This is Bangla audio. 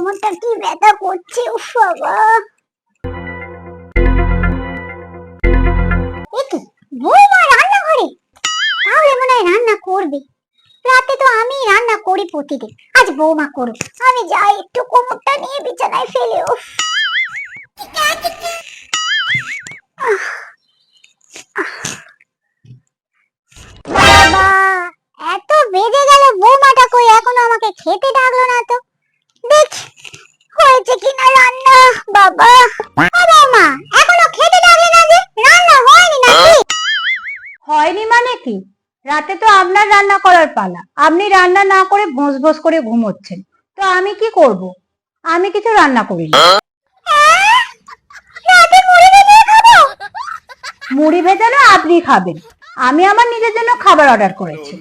কোমরটা কি ব্যথা করছে, উফ বাবা। একি বৌমা রান্নাঘরে, তাহলে মনে হয় রান্না করবে। রাতে তো আমি রান্না করি প্রতিদিন, আজ বৌমা করুক। আমি যাই একটু কোমরটা নিয়ে বিছানায় ফেলে। উফ বাবা, এত বেজে গেল, বৌমাটা কই এখনো আমাকে খেতে ডাকলো না তো। দেখি হয়েছে কিনা রান্না। বাবা, ও বৌমা, এখনো খেতে ডাকলে না যে? রান্না হয়নি নাকি? হয়নি মানে কি? রাতে তো আপনার রান্না করার পালা, আপনি রান্না না করে ভোঁস ভোঁস করে ঘুমোচ্ছেন। তো আমি কি করব? আমি কিছু রান্না করি না। রাতে মুড়ি ভেজে খাবো? মুড়ি ভেজানো আপনি খাবেন, আমি আমার নিজের জন্য খাবার অর্ডার করেছি।